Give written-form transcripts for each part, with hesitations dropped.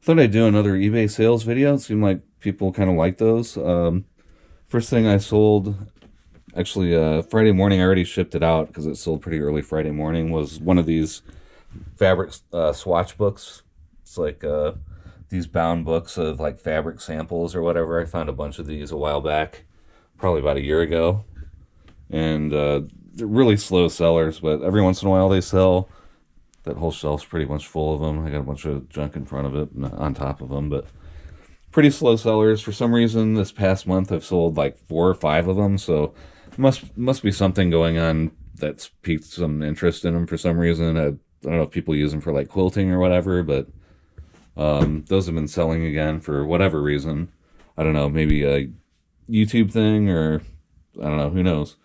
Thought I'd do another eBay sales video. It seemed like people kind of like those. First thing I sold, actually, Friday morning, I already shipped it out because it sold pretty early Friday morning, was one of these fabric swatch books. It's like these bound books of like fabric samples or whatever. I found a bunch of these a while back, probably about a year ago. And they're really slow sellers, but every once in a while they sell. That whole shelf's pretty much full of them. I got a bunch of junk in front of it and on top of them, but pretty slow sellers. For some reason, this past month I've sold like 4 or 5 of them, so must be something going on that's piqued some interest in them for some reason. I don't know if people use them for like quilting or whatever, but those have been selling again for whatever reason. I don't know, maybe a YouTube thing or I don't know, who knows.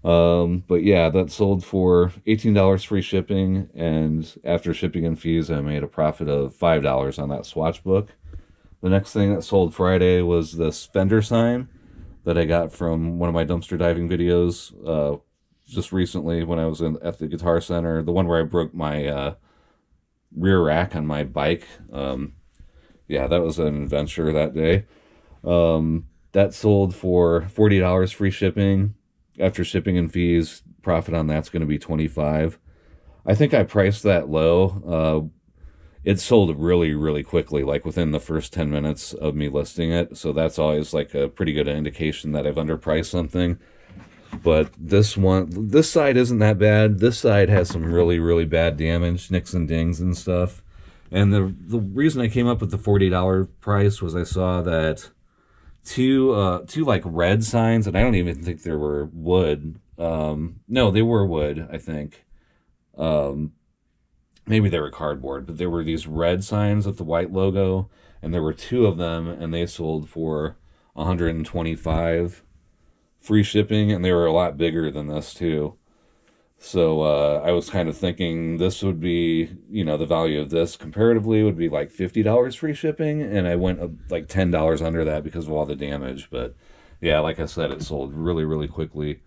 But yeah, that sold for $18 free shipping, and after shipping and fees, I made a profit of $5 on that swatch book. The next thing that sold Friday was this Fender sign that I got from one of my dumpster diving videos, just recently when I was at the Guitar Center, the one where I broke my, rear rack on my bike. Yeah, that was an adventure that day. That sold for $40 free shipping. After shipping and fees, profit on that's going to be $25. I think I priced that low. It sold really, really quickly, like within the first 10 minutes of me listing it. So that's always like a pretty good indication that I've underpriced something. But this side isn't that bad. This side has some really, really bad damage, nicks and dings and stuff. And the reason I came up with the $40 price was I saw that two like red signs, and I don't even think they were wood. No, they were wood, I think. Maybe they were cardboard, but there were these red signs with the white logo, and there were 2 of them, and they sold for $125 free shipping, and they were a lot bigger than this too. So I was kind of thinking this would be, the value of this comparatively would be like $50 free shipping, and I went like $10 under that because of all the damage. But yeah, like I said, it sold really, really quickly.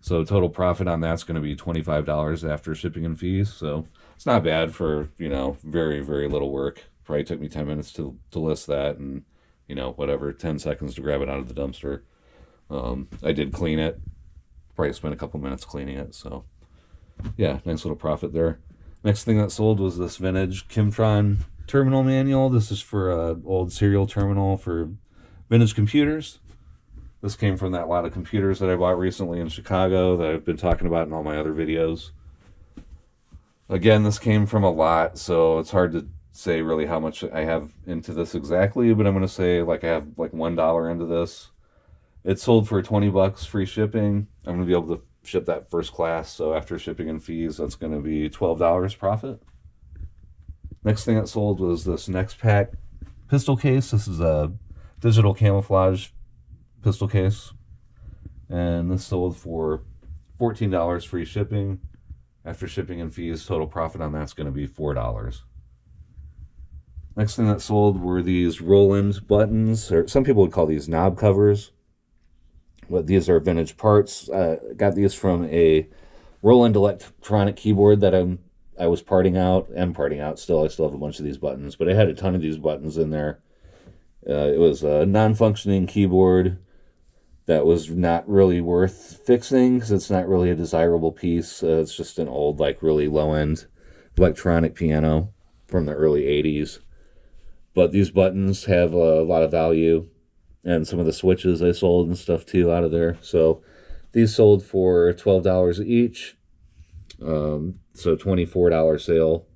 So total profit on that's going to be $25 after shipping and fees. So it's not bad for, very, very little work. Probably took me 10 minutes to list that and, whatever, 10 seconds to grab it out of the dumpster. I did clean it. Probably spent a couple minutes cleaning it, so yeah, nice little profit there. Next thing that sold was this vintage Kimtron terminal manual. This is for an old serial terminal for vintage computers. This came from that lot of computers that I bought recently in Chicago that I've been talking about in all my other videos. Again, this came from a lot, so it's hard to say really how much I have into this exactly, but I'm going to say like I have like $1 into this. It sold for $20 free shipping. I'm going to be able to ship that first class, so after shipping and fees, that's going to be $12 profit. Next thing that sold was this Next Pack pistol case. This is a digital camouflage pistol case, and this sold for $14 free shipping. After shipping and fees, total profit on that's going to be $4. Next thing that sold were these Roland buttons, or some people would call these knob covers. But these are vintage parts. Got these from a Roland electronic keyboard that I was parting out. Still. I still have a bunch of these buttons, but I had a ton of these buttons in there. It was a non-functioning keyboard that was not really worth fixing because it's not really a desirable piece. It's just an old, like really low-end electronic piano from the early 80s. But these buttons have a lot of value. And some of the switches I sold and stuff too out of there. So these sold for $12 each. So $24 sale.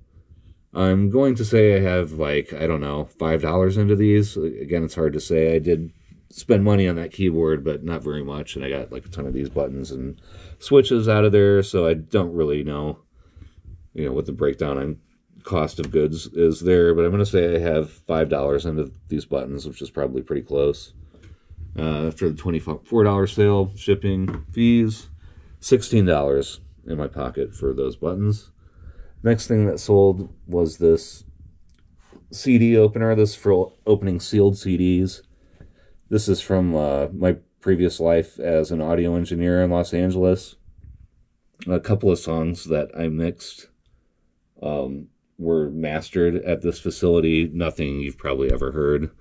I'm going to say I have like, I don't know, $5 into these. Again, it's hard to say. I did spend money on that keyboard, but not very much. And I got like a ton of these buttons and switches out of there. So I don't really know, what the breakdown on cost of goods is there, but I'm going to say I have $5 into these buttons, which is probably pretty close. After the $24 sale, shipping, fees, $16 in my pocket for those buttons. Next thing that sold was this CD opener. This is for opening sealed CDs. This is from my previous life as an audio engineer in Los Angeles. A couple of songs that I mixed were mastered at this facility. Nothing you've probably ever heard.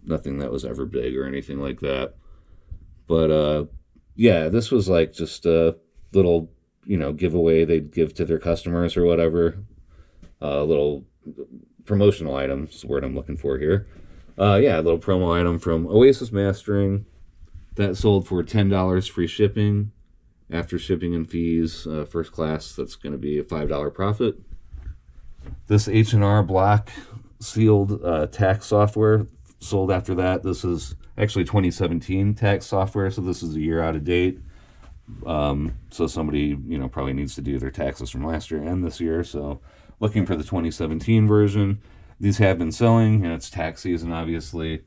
Nothing that was ever big or anything like that. But yeah, this was like just a little, giveaway they'd give to their customers or whatever. Little promotional item is the word I'm looking for here. Yeah, a little promo item from Oasis Mastering that sold for $10 free shipping. After shipping and fees, first class, that's going to be a $5 profit. This H&R Block sealed tax software sold after that. This is actually 2017 tax software, so this is a year out of date. So somebody, probably needs to do their taxes from last year and this year, so looking for the 2017 version. These have been selling, and it's tax season, obviously.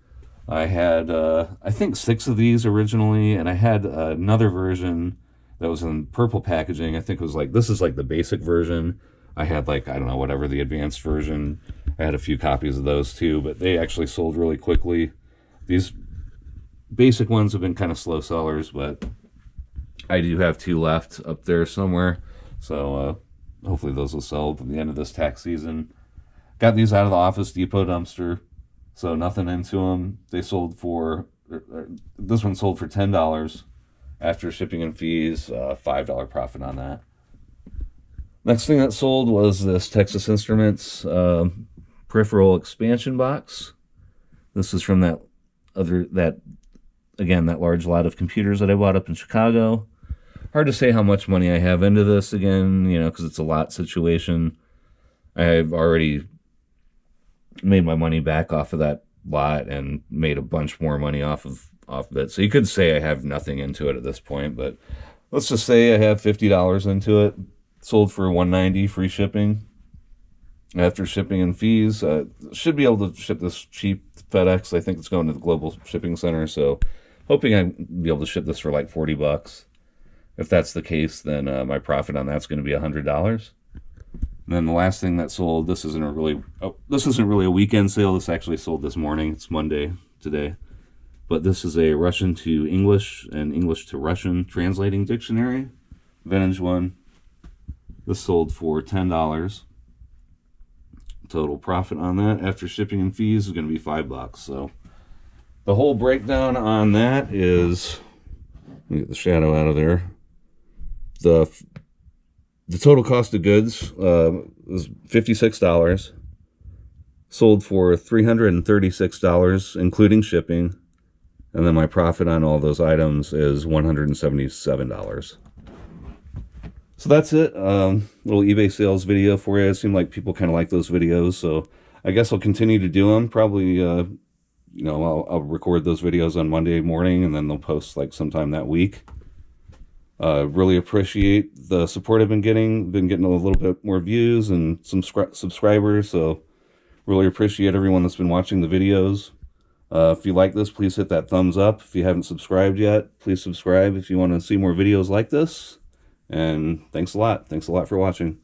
I had, I think 6 of these originally, and I had another version that was in purple packaging. I think it was like, this is like the basic version. I had like, I don't know, whatever, the advanced version. I had a few copies of those too, but they actually sold really quickly. These basic ones have been kind of slow sellers, but I do have 2 left up there somewhere. So hopefully those will sell at the end of this tax season. Got these out of the Office Depot dumpster, so nothing into them. They sold for, this one sold for $10. After shipping and fees, $5 profit on that. Next thing that sold was this Texas Instruments peripheral expansion box. This is from that large lot of computers that I bought up in Chicago. Hard to say how much money I have into this again, because it's a lot situation. I've already made my money back off of that lot and made a bunch more money off of it. So you could say I have nothing into it at this point, but let's just say I have $50 into it. Sold for $190 free shipping. After shipping and fees, should be able to ship this cheap FedEx. I think it's going to the Global Shipping Center, so hoping I'll be able to ship this for like $40. If that's the case, then my profit on that's going to be $100. And then the last thing that sold, this isn't really a weekend sale. This actually sold this morning. It's Monday today. But this is a Russian to English and English to Russian translating dictionary. Vintage one. This sold for $10. Total profit on that after shipping and fees is going to be $5. So the whole breakdown on that is, let me get the shadow out of there. The total cost of goods was $56. Sold for $336, including shipping. And then my profit on all those items is $177. So that's it. Little eBay sales video for you. It seemed like people kind of like those videos, so I guess I'll continue to do them. Probably, I'll record those videos on Monday morning, and then they'll post like sometime that week. Really appreciate the support I've been getting. Been getting a little bit more views and some subscribers, so really appreciate everyone that's been watching the videos. If you like this, please hit that thumbs up. If you haven't subscribed yet, please subscribe if you want to see more videos like this. And thanks a lot. Thanks a lot for watching.